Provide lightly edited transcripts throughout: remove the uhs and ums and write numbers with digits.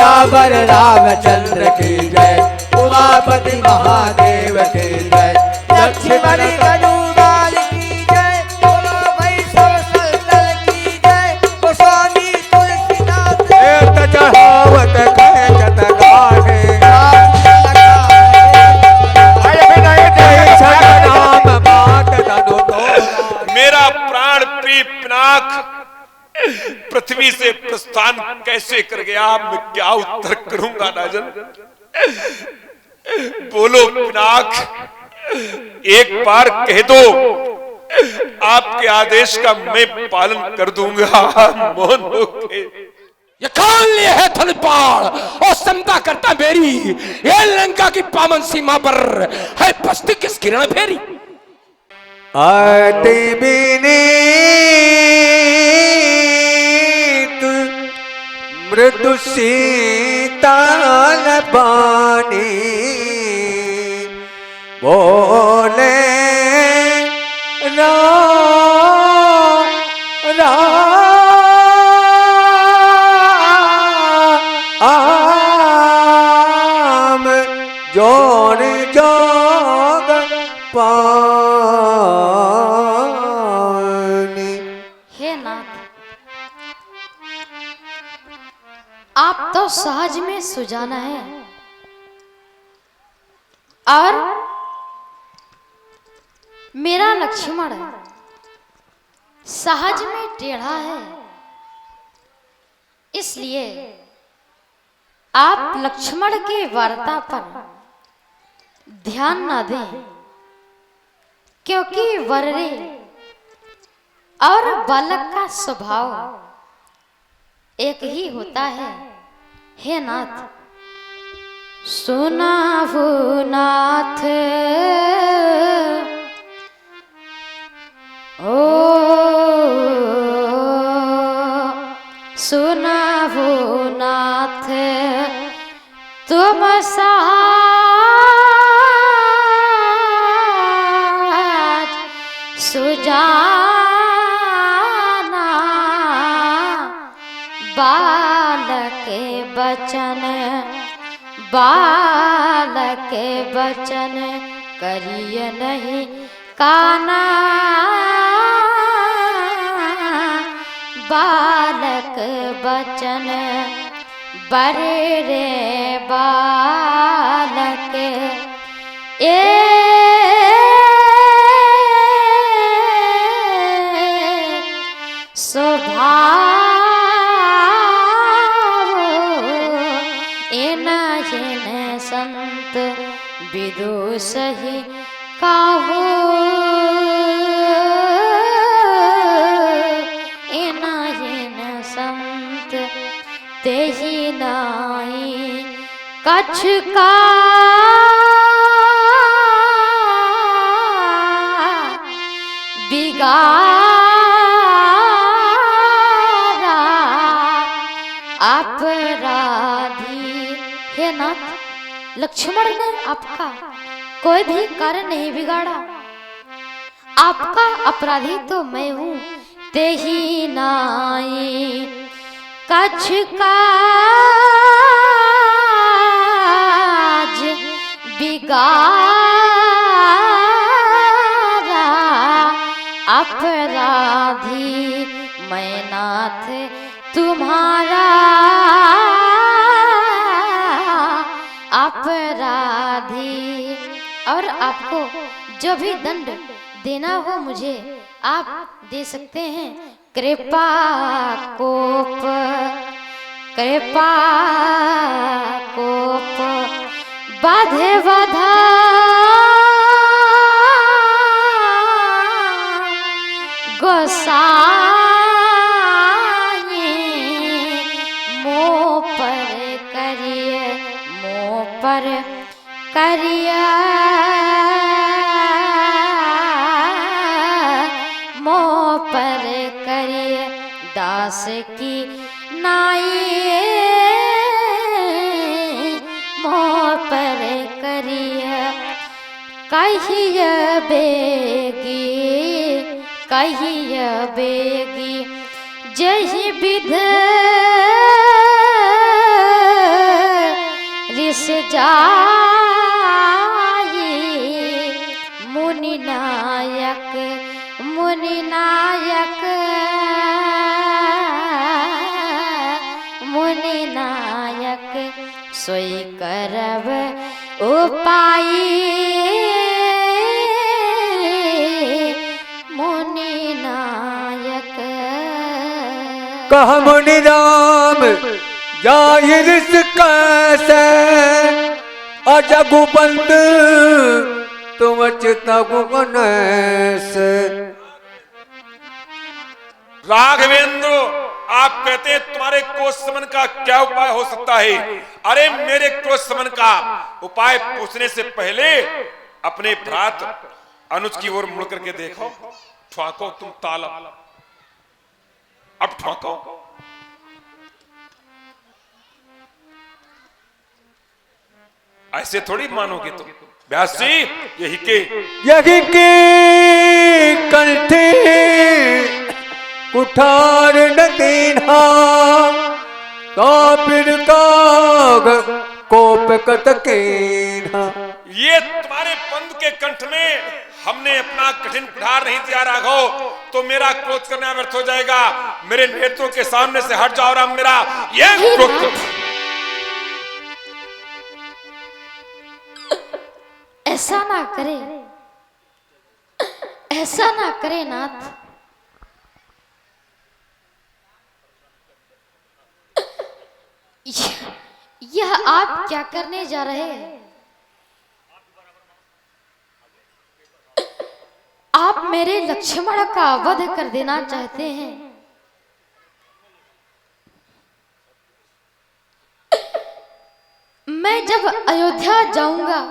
सियावर रामचंद्र की जय, उमापति महादेव की जय, लक्ष्मण हनुमान की जय, बोलो वैष्णव संतल की जय, गोस्वामी तुलसीदास चढ़ावत खेचत गाहे, नाम बात तनु तो। मेरा प्राण प्रिय पिनाक पृथ्वी से प्रस्थान कैसे कर गया, मैं क्या उत्तर करूंगा राजन। बोलो पिनाक, एक बार कह दो, आपके आदेश का मैं पालन कर दूंगा। मोहन होके ये कौन लिए है थलपाड़ और समता करता मेरी, ये लंका की पावन सीमा पर है बस्ती किस किरण फेरी। अति विनीत मृदु शीतल बानी, बोले राम जोड़ जोग पानी। हे नाथ, आप तो सहज में सुजाना है और मेरा लक्ष्मण सहज में टेढ़ा है, इसलिए आप लक्ष्मण के वार्ता पर ध्यान न दें, क्योंकि वर्रे और बालक का स्वभाव एक ही होता है। हे नाथ, सुनाहु नाथ ओ सुनाहु नाथ, तुम सहज सुजाना, बालक बचन बालक बचन करिय नहीं काना, बालक बचन बरे रे बालक ए स्वभाव, इन जिन संत विदुष ही काहू, इन जिन संत तेहि नाई कछ का, बिगाड़ा अपराधी। हे नाथ, लक्ष्मण ने आपका कोई भी कार्य नहीं बिगाड़ा, आपका अपराधी तो मैं हूँ, तेहि नाई कछ काज बिगाड़ा अपराधी, मैं नाथ तुम्हारा अपराधी। और आपको जो भी दंड देना हो मुझे आप दे सकते हैं। कृपा कोप कृपा कोप बाधे बाधा, गोसाई मोह पर करिए, मोह पर करिए, मोह पर करिए, दास की नाई मोह पर करिए, कहिए बेगी कहिए बेगी, जहि विध शीस जाई मुनि नायक मुनि नायक मुनि नायक सोई करब उपाय मुनि नायक। कह मुनि राम जाहिर कैसे अजगुबंद तुम चितगु से। राघवेंद्र, आप कहते हैं तुम्हारे क्रोध शमन का क्या उपाय हो सकता है? अरे मेरे क्रोध शमन का उपाय पूछने से पहले अपने भ्रात अनुज की ओर मुड़ करके देखो। ठुआको तुम ताला, अब ठुआको। ऐसे थोड़ी मानोगे तुम। व्यास जी, यही के कंठी कुठार न दीन्हा कापिर काग कोप कत कीन्हा। ये तुम्हारे बंधु के कंठ में हमने अपना कठिन कुठार नहीं दिया राघव, तो मेरा क्रोध करना व्यर्थ हो जाएगा। मेरे नेत्रों के सामने से हट जाओ राम, मेरा ये क्रोध। ऐसा ना करे, ऐसा ना करे नाथ। यह आप क्या करने जा रहे हैं? आप मेरे लक्ष्मण का वध कर देना चाहते हैं। मैं जब अयोध्या जाऊंगा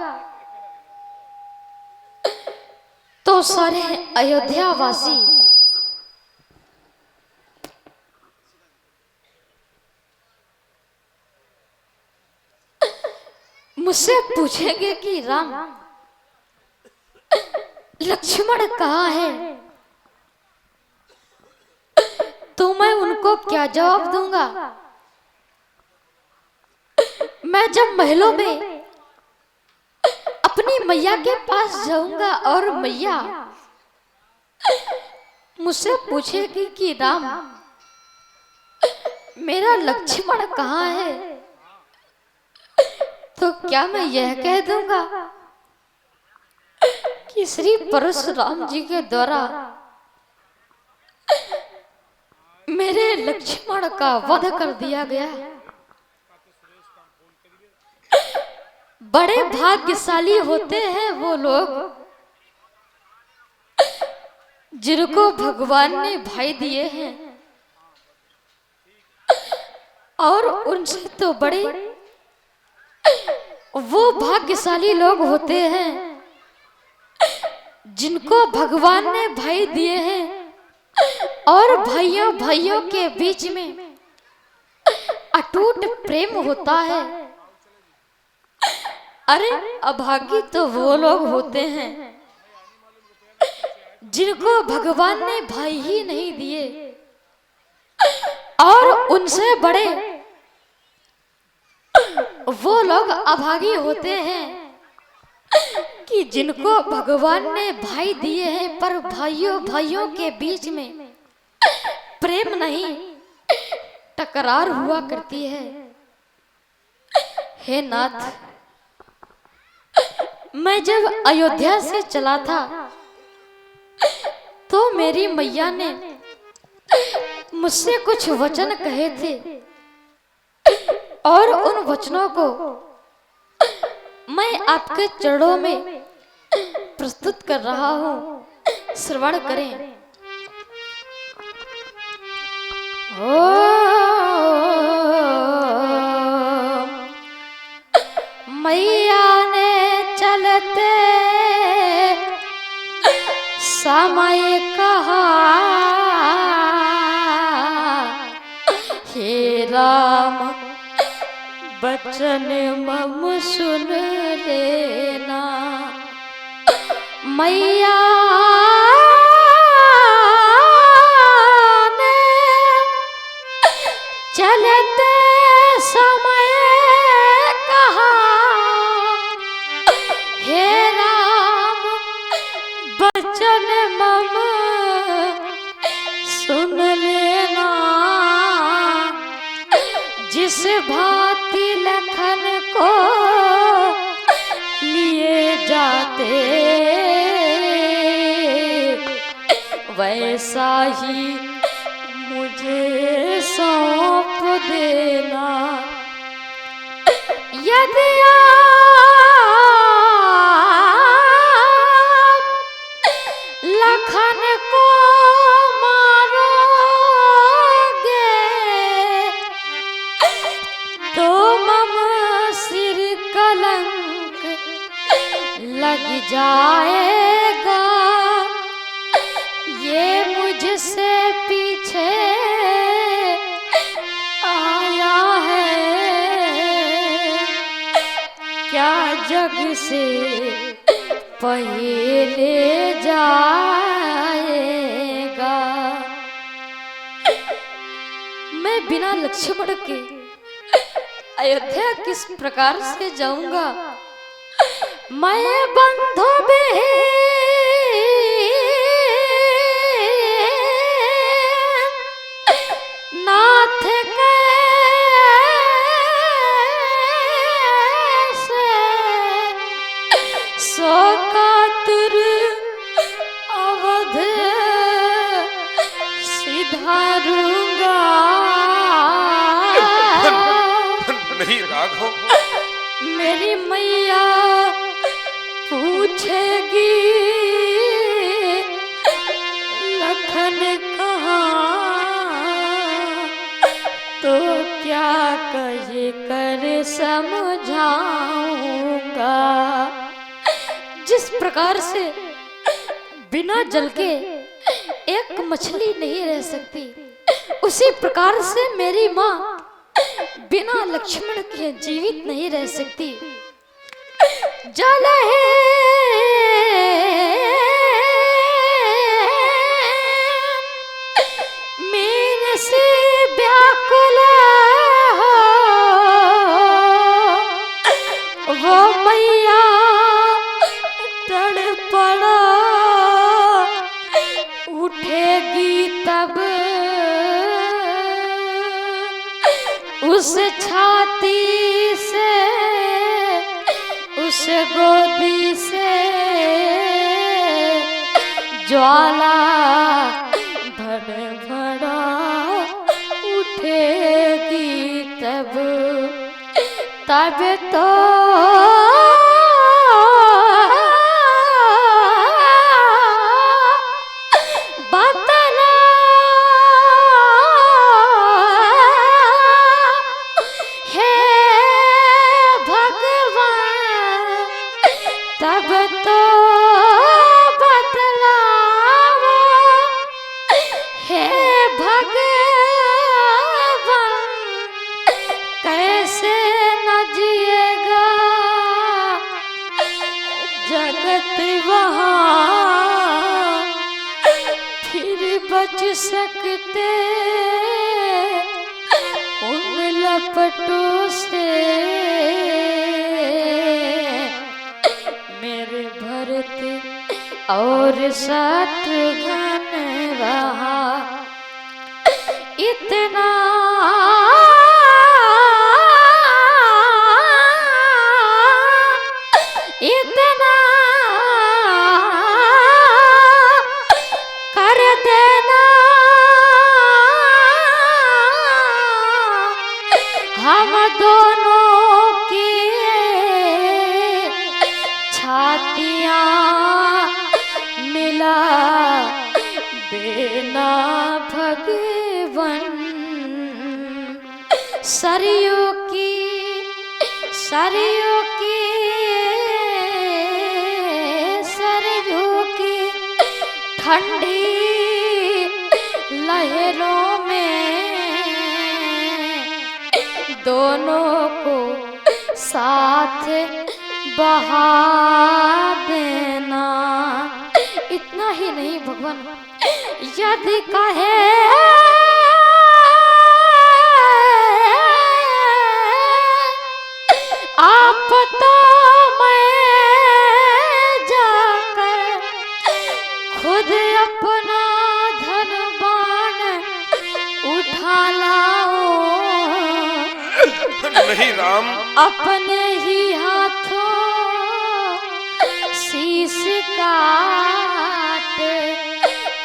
तो सारे अयोध्या वासी मुझसे पूछेंगे कि राम लक्ष्मण कहाँ है, तो मैं उनको क्या जवाब दूंगा? मैं जब महलों में अपनी मैया के पास जाऊंगा और मैया मुझसे पूछेगी कि राम मेरा लक्ष्मण कहाँ है, तो क्या मैं यह कह दूंगा कि श्री परशुराम जी के द्वारा मेरे लक्ष्मण का वध कर दिया गया? बड़े भाग्यशाली होते हैं वो लोग जिनको भगवान ने भाई दिए हैं, और उनसे तो बड़े वो भाग्यशाली लोग होते हैं जिनको भगवान ने भाई दिए हैं और भाइयों भाइयों के बीच में अटूट प्रेम होता है। अरे अभागी तो वो लोग होते हैं जिनको भगवान ने भाई ही नहीं दिए, और उनसे बड़े वो लोग अभागी होते हैं कि जिनको भगवान ने भाई दिए हैं पर भाइयों भाइयों के बीच में प्रेम नहीं, टकरार हुआ करती है। हे नाथ, मैं जब अयोध्या से चला था तो मेरी मैया ने मुझसे कुछ वचन कहे थे, और उन वचनों को मैं आपके चरणों में प्रस्तुत कर रहा हूँ, श्रवण करें। ओ मैया ने चलते समय कहा, हे राम बचन मम सुन लेना। मैया ने चलते समय कहा, बचन मम सुन लेना, जिस भांति लखन को लिए जाते वैसा ही मुझे सौंप देना। यदि आप लखन को मारोगे तो मम सिर कलंक लग जाएगा। ये मुझसे पीछे आया है, क्या जग से पहले जाएगा। मैं बिना लक्ष्मण के अयोध्या किस प्रकार से जाऊंगा। मैं बंधु नाथ कैसे सो कातुर अवध सिधारूंगा। नहीं राघव, मेरी मैया पूछेगी लखन कहाँ, तो क्या कहे कर समझाऊंगा। जिस प्रकार से बिना जल के एक मछली नहीं रह सकती, उसी प्रकार से मेरी माँ बिना लक्ष्मण के जीवित नहीं रह सकती। जल है मेरे से व्याकुल हो, वो मैया तड़पड़ा उठेगी तब उस छाती से, उस गोदी से ज्वाला भड़ा उठेगी तब तो बतना हे भगवान, तब तो बतलाओ हे भगवान, कैसे न जिएगा जगत वहाँ, फिर बच सकते उन लपटों से मेरे भरत और शत्रुघ्न रहा। इतना इतना कर देना, हम दोनों की छातियां मिला देना भगवन। सरयू की सरयू की सरयू की ठंडी लहरों में दोनों को साथ बहा देना। इतना ही नहीं भगवान, यदि कहे आप तो मैं जाकर खुद अपना धन बाण उठा लाओ, नहीं राम, अपने ही हाथों शीश काटे,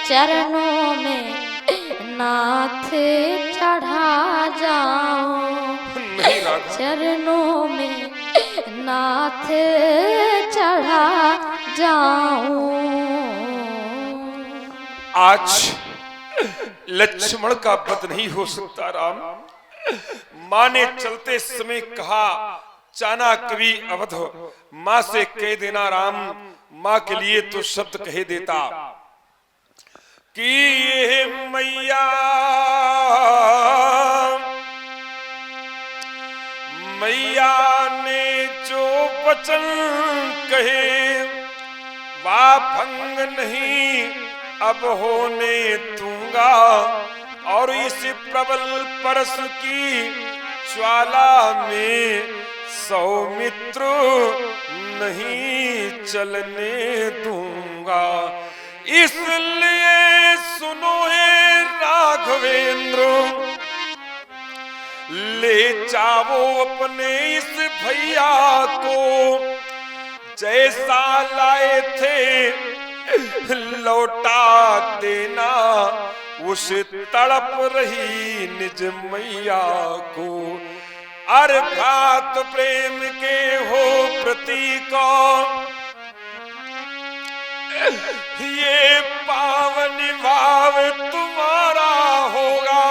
चरणों में नाथ चढ़ा जाऊं, नहीं राघव, चरणों में नाथ चढ़ा जाऊं। आज लक्ष्मण का वध नहीं हो सकता राम। माँ ने चलते समय कहा, चाना कवि अवध माँ से कह देना राम, माँ के लिए तो शब्द कह देता कि ये मैया मैया ने जो वचन कहे वा भंग नहीं अब होने दूंगा, और इस प्रबल परस की ज्वाला में सौमित्र नहीं चलने दूंगा। इसलिए सुनो हे राघवेंद्र, ले जाओ अपने इस भैया को, जैसा लाए थे लौटा देना, उस तड़प रही निज मैया को। अर्थात प्रेम के हो प्रतीक, ये पावन भाव तुम्हारा होगा,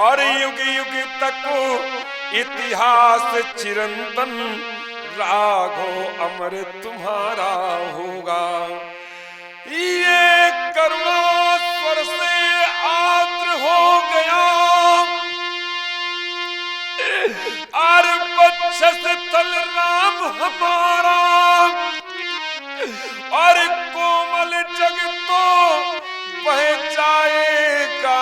और युग युग तक इतिहास चिरंतन राघव अमर तुम्हारा होगा। ये करुणा स्वर से आर्द्र हो गया, और वक्षस्थल राम हमारा, और कोमल जग तो बह जाएगा।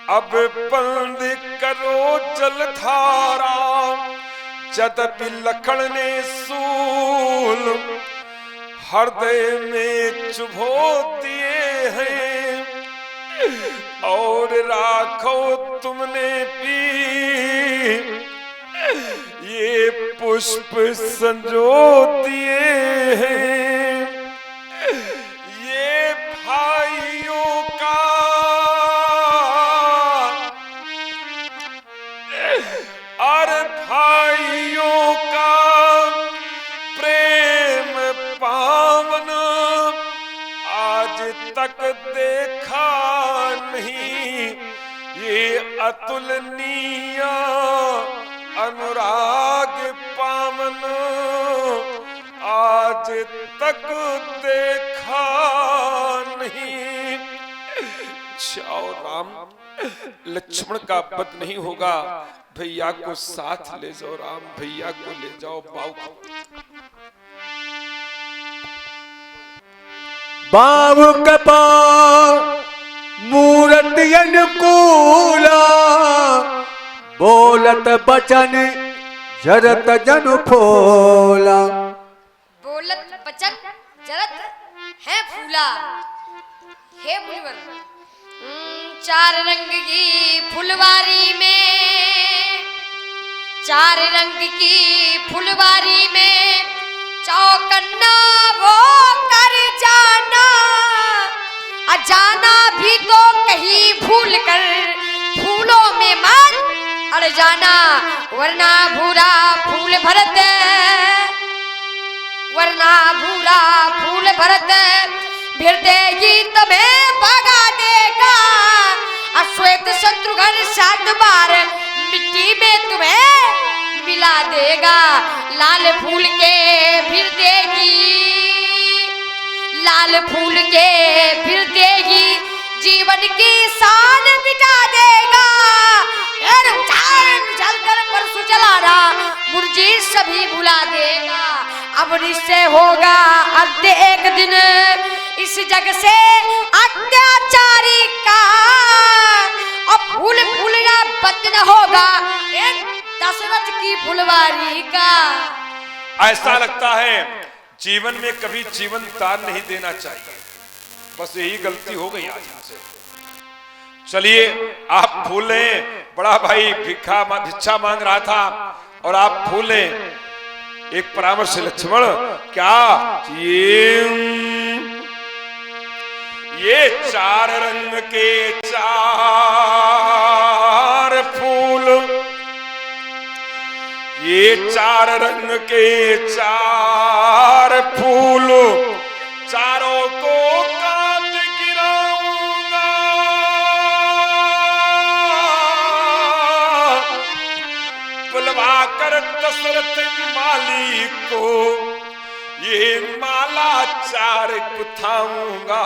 अब बंद करो जलधारा, यद्यपि लखन ने सूल हृदय में चुभो दिए हैं, और राखो तुमने भी ये पुष्प संजो दिए हैं। ये भाइयों का और भाइयों का प्रेम पावन आज तक देखा नहीं, ये अतुलनीय अनुराग पावन आज तक देखा नहीं। जाओ राम, लक्ष्मण का वध नहीं होगा, भैया को साथ ले जाओ राम, भैया को ले जाओ। बाबू कपाल मूर्ति अनुकूला, बोलत बचन जरत जनु फोला। बोलत बचन जरत है फूला। हे मुनिवर, चार रंग की फुलवारी में, चार रंग की फुलवारी में चौकन्ना वो कर जाना, अजाना भी तो कहीं भूल कर फूलों में मत अड़ जाना, वरना भूरा फूल भरत, वरना भूरा फूल भरत फिर देगी तुम्हें भगा देगा, अश्वेत शत्रुघ्न 7 बार मिट्टी में तुम्हें मिला देगा। लाल फूल के फिर देगी, लाल फूल के फिर देगी, जीवन की शान मिटा देगा। उछाल कर परसों चला रहा मुर्जी सभी भुला देगा। अब निश्चय होगा अंत्य एक दिन इस जग से अत्याचारी का, और फूल फूलना बंद न होगा एक दशरथ की फुलवारी का। ऐसा लगता है जीवन में कभी जीवन दान नहीं देना चाहिए। बस यही गलती हो गई आज हमसे। चलिए आप फूल लें, बड़ा भाई भिक्षा मांग रहा था और आप फूल लें। एक परामर्श लक्ष्मण, क्या ये चार रंग के चार फूल, ये चार रंग के चार फूल, चारों को काट गिराऊंगा। बुलवा कर दशरथ माली को ये माला चार गुथाऊंगा।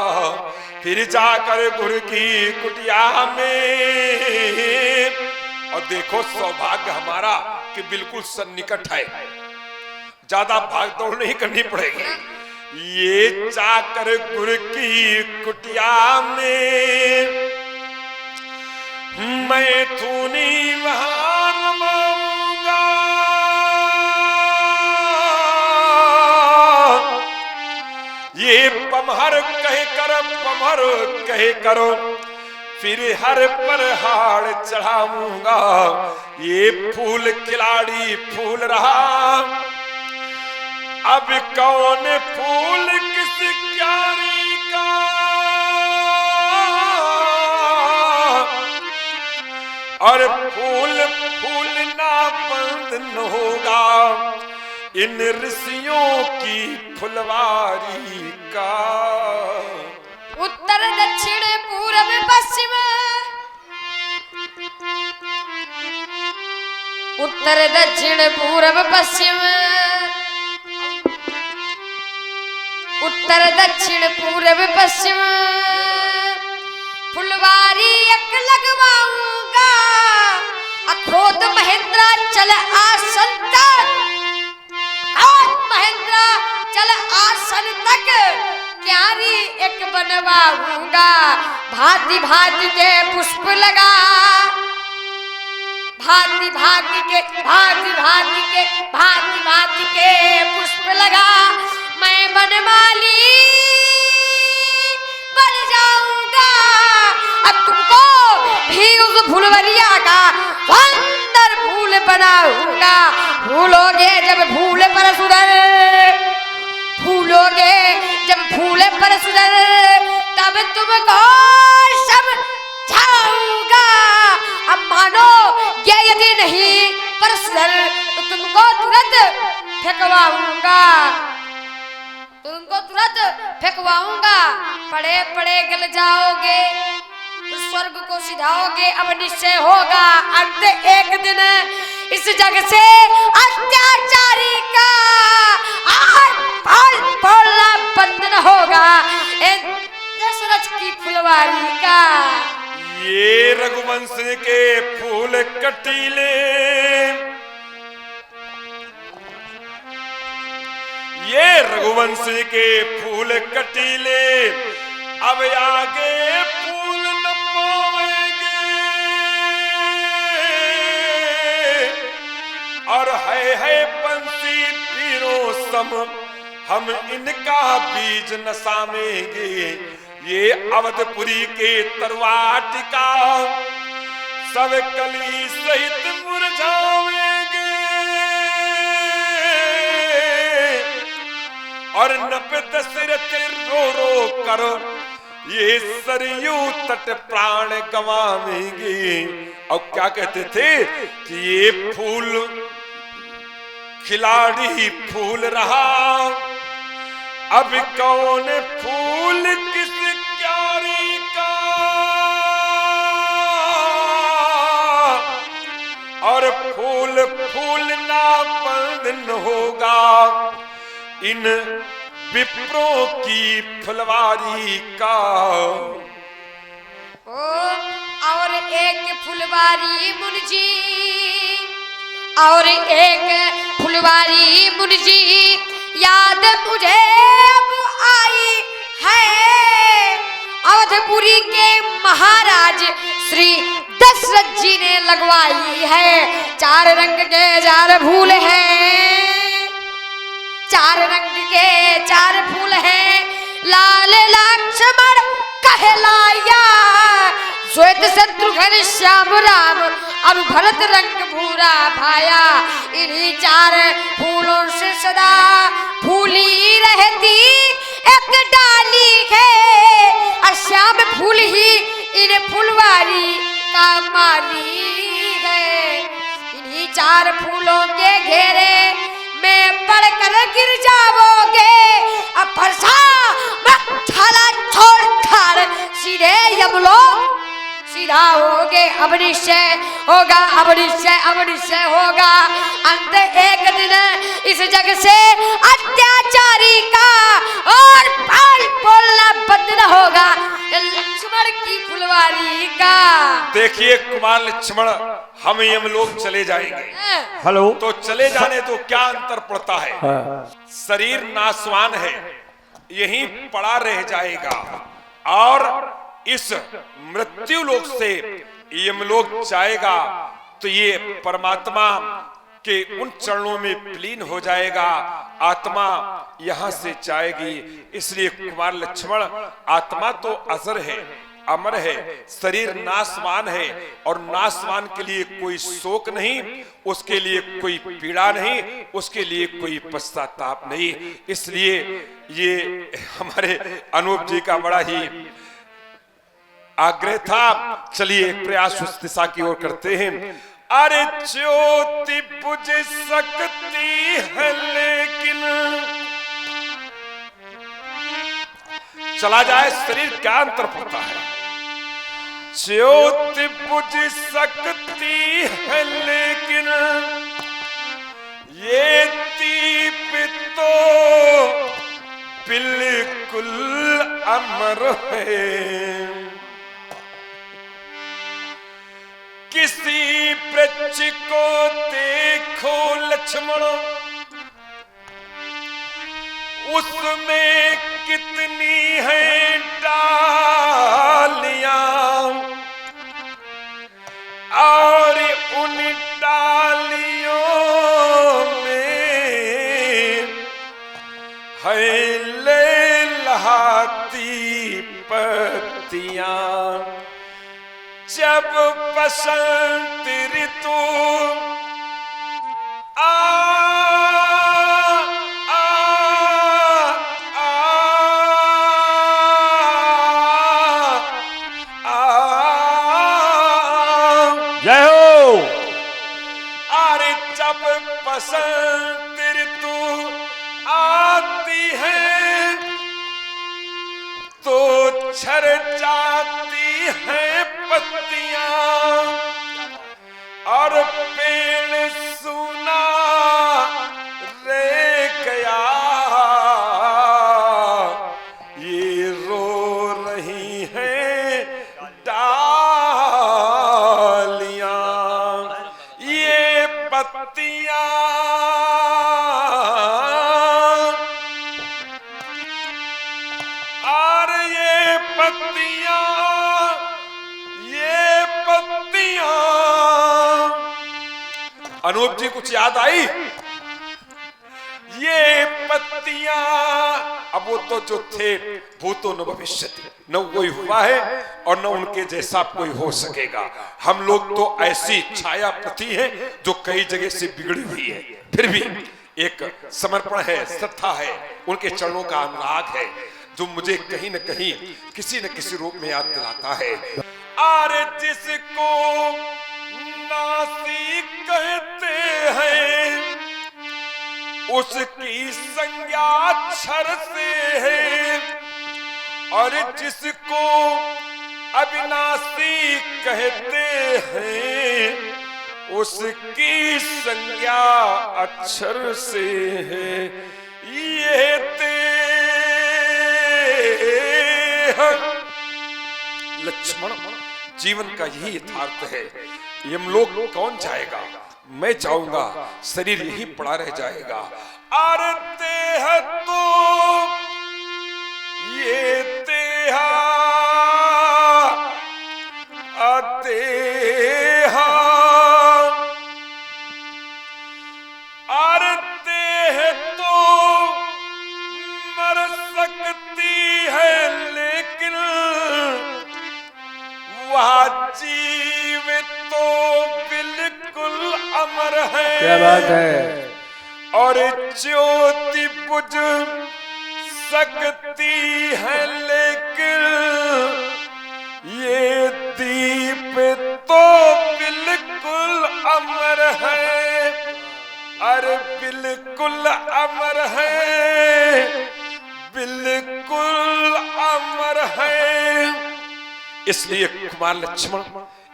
फिर जाकर गुरु की कुटिया में, और देखो सौभाग्य हमारा कि बिल्कुल सन्निकट है, ज्यादा भाग दौड़ नहीं करनी पड़ेगी। ये जाकर गुरु की कुटिया में मैं थूनी वहां रमाऊंगा। ये पमहर कहे करो फिर हर पर हाड़ चढ़ाऊंगा। ये फूल खिलाड़ी फूल रहा, अब कौन फूल किस क्यारी का। और फूल ना बंद न होगा इन ऋषियों की फुलवारी का। उत्तर दक्षिण पूर्व पश्चिम, उत्तर दक्षिण पूर्व पश्चिम, उत्तर दक्षिण पूर्व पश्चिम फुलवारी एक लगवाऊंगा। अखोद महेंद्रा चल आसन तक, महेंद्रा चल आसन तक क्यारी एक बनवाऊंगा। भांति भांति के पुष्प लगा, भांति भांति के पुष्प लगा। मैं बनमाली बन जाऊंगा। अब तुमको भी उस फुलवरिया का सुंदर फूल बनाऊंगा। फूलोगे जब फूल पर सुंदर, फूलोगे जब फूल पर सुंदर, तब तुमको समझाऊंगा। अब मानो ये यदि नहीं पर सुंदर तो तुमको तुरंत फेंकवाऊंगा, तुमको तुरंत फेंकवाऊंगा। पड़े पड़े गल जाओगे तो स्वर्ग को सिधाओगे। अब निश्चय होगा अंत एक दिन इस जग से अत्याचारी का बोलना बंद न होगा। दशरथ की फुलवारी का ये रघुवंश के फूल कटीले, ये रघुवंश के फूल कटीले, अब आगे फूल न पाएंगे। और है पंछी पीरों सम हम इनका बीज न सामेंगे। ये अवधपुरी के तरवाटिका सब कली सहित मुरझावेंगे। और नप दशरथ रो रो करो ये सरयू तट प्राण गवावेंगे। और क्या कहते थे कि ये फूल खिलाड़ी फूल रहा, अब कौन फूल किस क्यारी का। और फूल ना बंद न होगा इन विप्रों की फुलवारी का। और एक फुलवारी मुंजी, और एक फुलवारी मुंजी याद मुझे अब आई है। अवधपुरी के महाराज श्री दशरथ जी ने लगवाई है। चार रंग के चार फूल हैं, चार रंग के चार फूल हैं, लाल लक्ष्मण कहलाया, श्वेत शत्रुघ्न श्याम राम, अब भरत रंग भूरा भाया। इन्हीं चार फूलों से सदा फूली रहती एक डाली है, और श्याम फूल ही इन फुलवारी का मालिक है। इन्हीं चार फूलों के घेरे में पड़कर गिर जाओगे, अब फरसा मत छोड़ कर सीधे यमलोक सीधा होगे। अब निश्चय होगा, अब निश्चय, अब निश्चय होगा, अंत एक दिन इस जग से अत्याचारी का, और पाल बोलना बंद न होगा लक्ष्मण की फुलवारी का। देखिए कुमार लक्ष्मण, हम यमलोक चले जाएंगे। हेलो। तो चले जाने तो क्या अंतर पड़ता है? शरीर नासवान है, यहीं पड़ा रह जाएगा, और इस मृत्यु लोक से यमलोक जाएगा तो ये परमात्मा के उन चरणों में विलीन हो जाएगा, आत्मा यहां से जाएगी। इसलिए कुमार लक्ष्मण, आत्मा तो अजर है, अमर है, शरीर नासवान है, और नासवान के लिए कोई शोक नहीं, उसके लिए कोई पीड़ा नहीं, उसके लिए कोई पश्चाताप नहीं। इसलिए ये हमारे अनूप जी का बड़ा ही आग्रह था। चलिए एक प्रयास उस दिशा की ओर करते हैं। अरे ज्योति बुझ सकती है लेकिन चला जाए शरीर, क्या अंतर पड़ता है? ज्योति बुझ सकती है लेकिन ये दीप तो बिल्कुल अमर है। किसी वृक्ष को देखो लक्ष्मण, उसमें कितनी है डालियां, और उन डालियों में है लहलहाती पत्तियां। जब बसंत ऋतु आ जय हो। अरे जब बसंत ऋतु आती है तो झड़ जाती है पत्तियां, और पेड़ सूना रह गया, ये रो रही हैं डालियां, ये पत्तियां अनूप जी कुछ याद आई? ये पत्तियां, अब वो तो जो थे भूतो न भविष्यति, न कोई हुआ है और न उनके जैसा कोई हो सकेगा। हम लोग तो ऐसी छाया प्रति है जो कई जगह से बिगड़ी हुई है, फिर भी एक समर्पण है, श्रद्धा है, उनके चरणों का अनुराग है जो मुझे कहीं न कहीं किसी न किसी रूप में याद दिलाता है। अरे जिसको नासी कहते हैं उसकी संज्ञा अक्षर से है, और जिसको अविनाशी कहते हैं उसकी संज्ञा अक्षर से है। ये लक्ष्मण, जीवन का यही यथार्थ है। यमलोक कौन जाएगा? मैं जाऊंगा, शरीर यही पड़ा रह जाएगा। अरे देह तो ये देहा अदेहा, अरे देह तो सकती है लेकिन वह जीवित तो बिल्कुल अमर है। क्या बात है। और ज्योति बुझ सकती है लेकिन ये दीप तो बिल्कुल अमर है। अरे बिल्कुल अमर है, बिल्कुल अमर है। इसलिए कुमार लक्ष्मण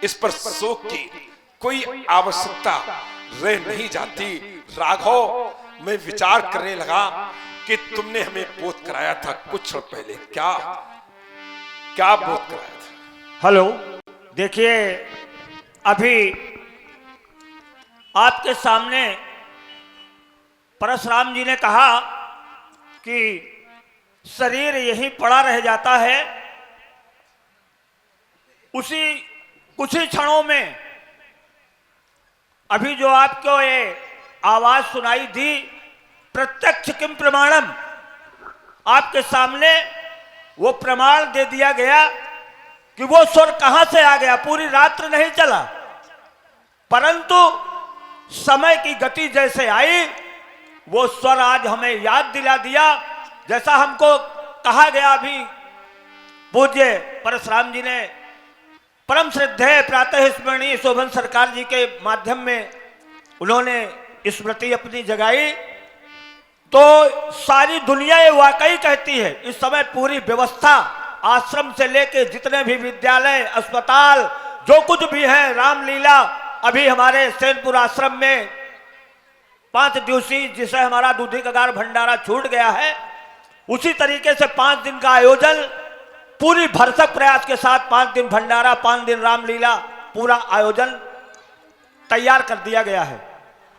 इस पर शोक की कोई आवश्यकता रह नहीं जाती। राघव, मैं विचार करने लगा कि तुमने हमें बोध कराया था कुछ क्षण पहले, क्या क्या बोध कराया था? हेलो, देखिए अभी आपके सामने परशुराम जी ने कहा कि शरीर यहीं पड़ा रह जाता है। उसी कुछ ही क्षणों में अभी जो आपको ये आवाज सुनाई दी, प्रत्यक्ष किम प्रमाणम, आपके सामने वो प्रमाण दे दिया गया कि वो स्वर कहां से आ गया। पूरी रात्र नहीं चला, परंतु समय की गति जैसे आई वो स्वर आज हमें याद दिला दिया। जैसा हमको कहा गया अभी पूज्य परशुराम जी ने परम श्रद्धेय प्रातः स्मरणीय शोभन सरकार जी के माध्यम में उन्होंने स्मृति अपनी जगाई, तो सारी दुनिया ये वाकई कहती है इस समय पूरी व्यवस्था आश्रम से लेके जितने भी विद्यालय, अस्पताल, जो कुछ भी है, रामलीला, अभी हमारे सैनपुर आश्रम में 5 दिवसीय जिसे हमारा दूधी कगार भंडारा छूट गया है, उसी तरीके से 5 दिन का आयोजन पूरी भरसक प्रयास के साथ 5 दिन भंडारा, 5 दिन रामलीला, पूरा आयोजन तैयार कर दिया गया है।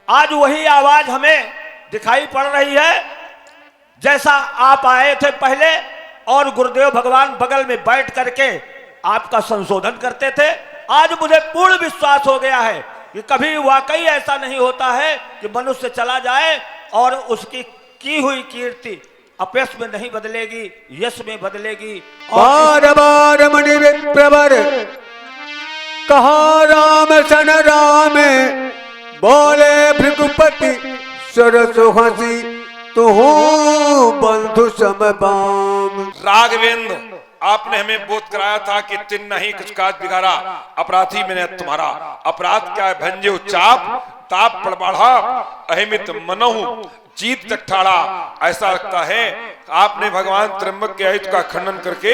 आज वही आवाज हमें दिखाई पड़ रही है जैसा आप आए थे पहले और गुरुदेव भगवान बगल में बैठ करके आपका संशोधन करते थे। आज मुझे पूर्ण विश्वास हो गया है कि कभी वाकई ऐसा नहीं होता है कि मनुष्य चला जाए और उसकी की हुई कीर्ति अपयश में नहीं बदलेगी, यश में बदलेगी। बार बार मणि विप्रवर कहा राम सन राम, बोले भृगुपति सरसु हंसी, तू बंधु समबाम। राघवेंद्र, आपने हमें बोध कराया था कि तिन नहीं कुछ काज बिगाड़ा, अपराधी मैंने तुम्हारा। अपराध क्या है? भंजो चाप ताप पड़ बढ़ा, अहिमित मनहु जीत जठाड़ा। ऐसा लगता है आपने भगवान त्र्यंबक के आयुध का खंडन करके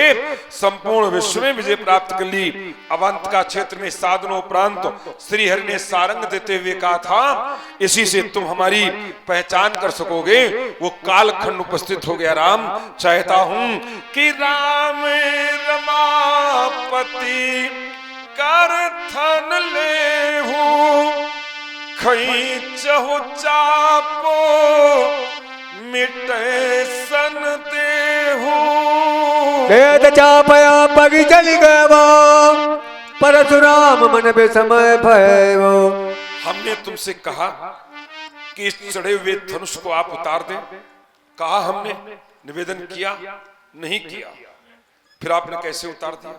संपूर्ण विश्व में विजय प्राप्त कर ली। अवंत का क्षेत्र में साधनों उपरांत श्री हरि ने सारंग देते हुए कहा था, इसी से तुम हमारी पहचान कर सकोगे। वो कालखंड उपस्थित हो गया। राम, चाहता हूं कि राम रमापति कर थन ले हूं, खींचहु चापो मिटे सन देहु। वेद चापया पग चल गयो, परशुराम मन विस्मय भयो। हमने तुमसे कहा कि इस चढ़े हुए धनुष को आप उतार दें, कहा हमने, निवेदन किया, नहीं किया। फिर आपने कैसे उतार दिया?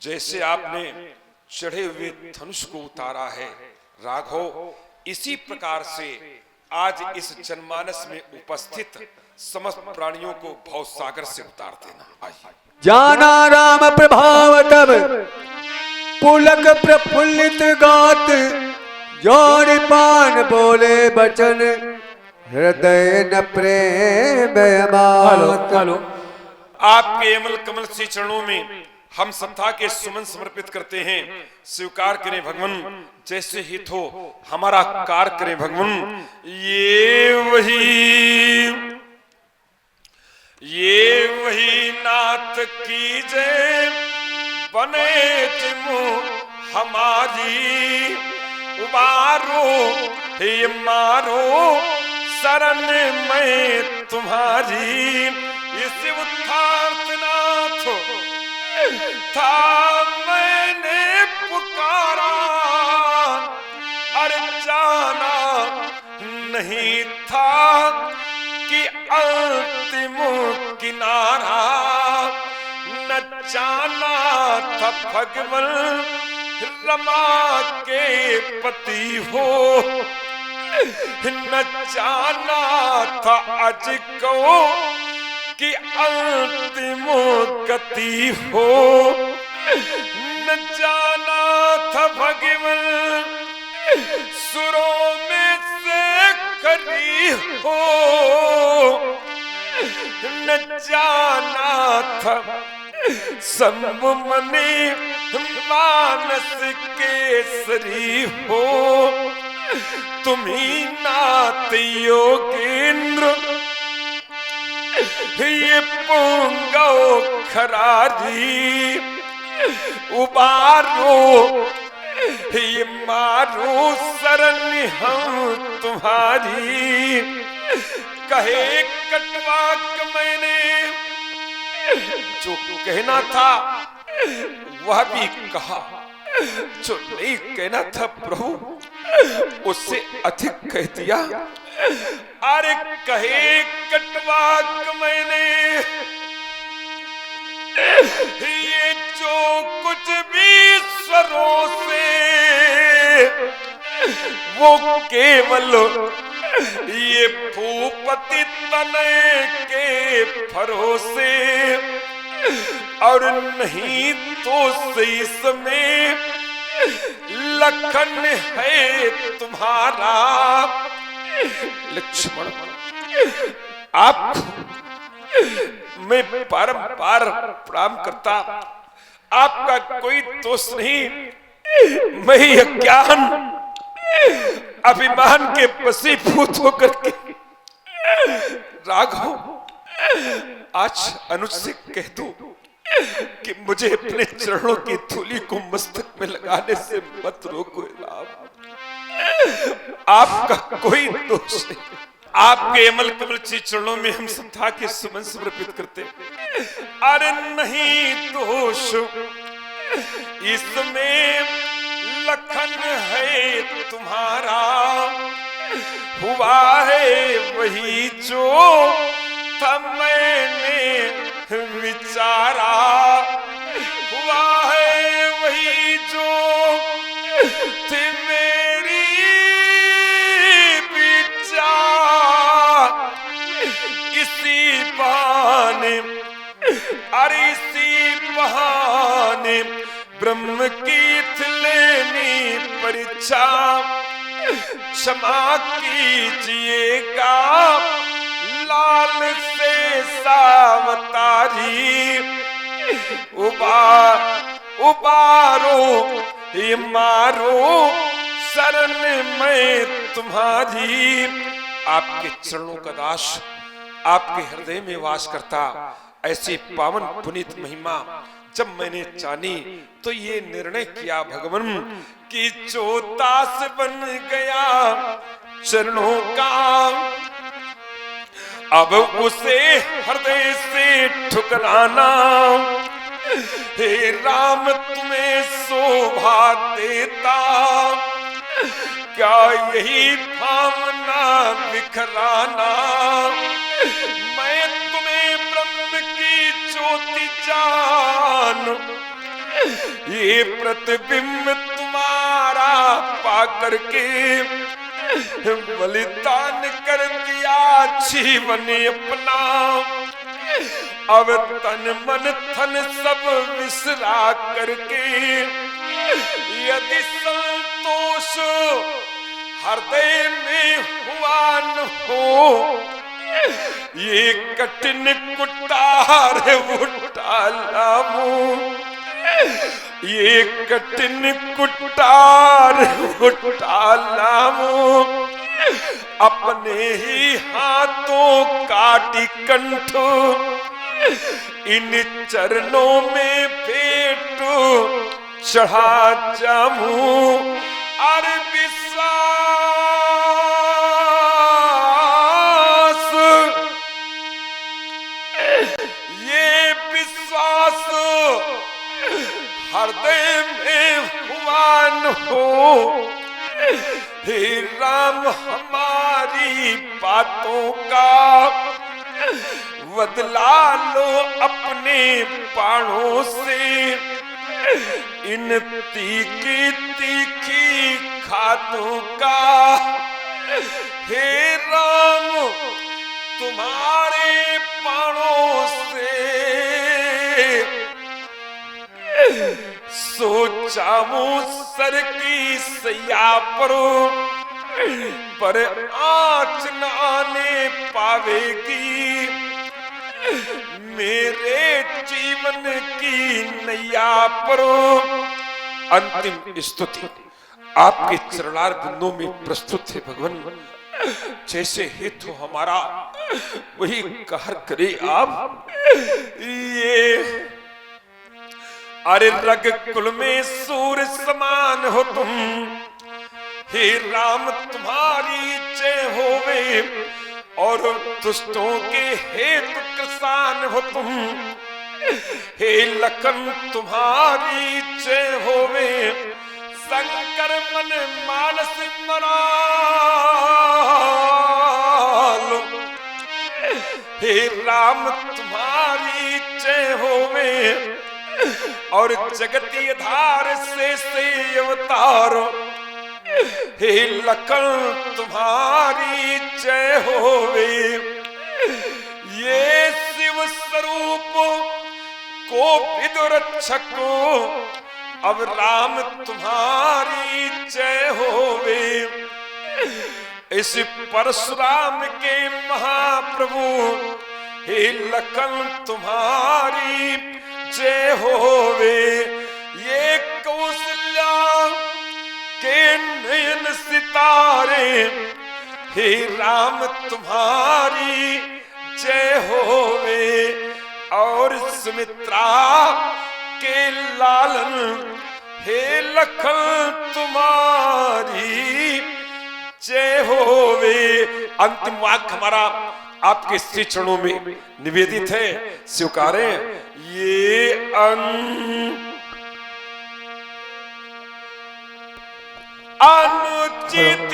जैसे आपने चढ़े हुए धनुष को उतारा है राघव, इसी प्रकार से आज इस जनमानस में उपस्थित समस्त प्राणियों को भव सागर से उतार देना। आइए। जाना राम प्रभाव तब पुलक प्रफुल्लित गात, जोड़ पान बोले बचन हृदय न प्रेम मात। आपके अमल कमल से चरणों में हम श्रद्धा के सुमन समर्पित करते हैं। स्वीकार करें भगवान, जैसे हित हो हमारा कार करें भगवान। ये वही नाथ की जय बने जिमु हमारी, उबारो हे मारो शरण में तुम्हारी। इस उत्थानाथ था मैंने पुकारा, अरे जाना नहीं था कि अंतिम किनारा न जाना था भगवन रमा के पति हो, न जाना था आज को कि अंतिम गति हो, न जाना था भगवन सुरों में से खड़ी हो, न जाना था संमनि मानस केसरी हो, तुम्ही नाथ योगेंद्र ये पुंगो खरारी उबारो, ये मारो शरण हम तुम्हारी। कहे कटवाक मैंने जो कहना था वह भी कहा, जो नहीं कहना था प्रभु उससे अधिक कह दिया। अरे कहे कटवाक मैंने ये जो कुछ भी स्वरों से वो केवल ये भूपति तनय के भरोसे, और नहीं तो इसमें लखन है तुम्हारा। लक्ष्मण आप मैं बारंबार प्रणाम करता, आपका कोई दोष नहीं, मैं अज्ञान अभिमान के वशीभूत होकर के राघव आज अनुज से कह दो कि मुझे अपने चरणों की धूली को मस्तक में लगाने से मत रोको राम। आपका कोई दोष नहीं, आपके अमल कमल चरणों में हम श्रद्धा के सुमन समर्पित करते। अरे नहीं दोष इसमें लखन है तुम्हारा, हुआ है वही जो था मैंने विचारा, हुआ है वही जो थी मेरी विचार। इसी बहाने अरे इसी बहाने ब्रह्म की लेनी परीक्षा, क्षमा कीजिएगा लाल से सावतारी। उबारो ये मारो शरण में तुम्हारी। आपके चरणों का दास आपके हृदय में वास करता, ऐसी पावन पुनीत महिमा जब मैंने जानी तो ये निर्णय किया भगवान कि जो दास बन गया चरणों का, अब उसे हृदय से ठुकराना। हे राम तुम्हें शोभा देता, क्या यही भावना बिखराना। मैं तुम्हें ब्रह्म की ज्योति जान, ये प्रतिबिंब तुम्हारा पा करके बलिदान कर दिया जीवन अपना। अब तन मन थन सब विसरा करके, यदि संतोष हृदय में हुआ न हो, ये कठिन कुटार उठा लाऊं, ये कठिन कुटार उठा लाऊं। अपने ही हाथों काटी कंठ, इन चरणों में भेंट चढ़ा जाऊं। और विश्वास ये विश्वास हृदय में हुआ न हो, हे राम हमारी बातों का बदला लो अपने बाणों से इन तीखी तीखी खातों का। हे राम तुम्हारे बाणों से सोचा मूसर की सैया पर आँच न आने पावेगी मेरे जीवन की नैया पर। अंतिम स्तुति आपके चरणार बिंदों में प्रस्तुत है भगवान। जैसे हेतु हमारा वही कहर करे आप। ये अरे रग कुल में सूर समान हो तुम, हे राम तुम्हारी जय होवे और दुष्टों के हेतु किसान हो तुम, हे लखन तुम्हारी जय होवे शंकर मन मानस मनाल। हे राम तुम्हारी जय होवे और जगती धार से अवतार, हे लखन तुम्हारी जय होवे। ये शिव स्वरूप को विदुरक्षक अब राम तुम्हारी जय होवे। इस परशुराम के महाप्रभु हे लखन तुम्हारी जय होवे। ये कौशल्या के नयन सितारे हे राम तुम्हारी जय होवे और सुमित्रा के लालन हे लखन तुम्हारी जय होवे। अंतिम वाक्य हमारा आपके श्री चरणों में निवेदित है, स्वीकारें। ये अनुचित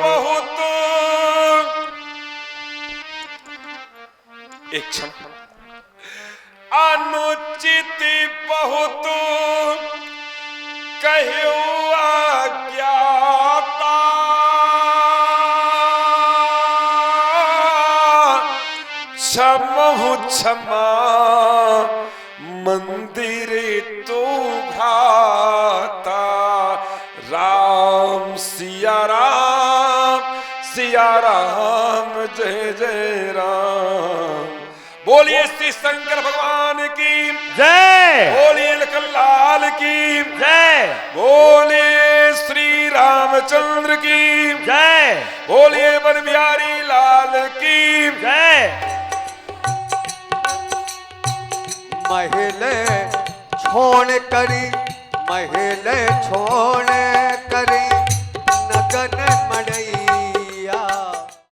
बहुत एक क्षण अनुचित बहुत कहो अज्ञाता क्षमहु क्षमा मंदिर तो भ्राता। राम सिया राम जय जय राम। बोलिए श्री शंकर भगवान की जय, बोलिए लखन लाल की जय, बोलिए श्री रामचंद्र की जय, बोलिए वन बिहारी लाल की जय। महिले छोड़ करी महिले छोड़ करी नगन मड़ई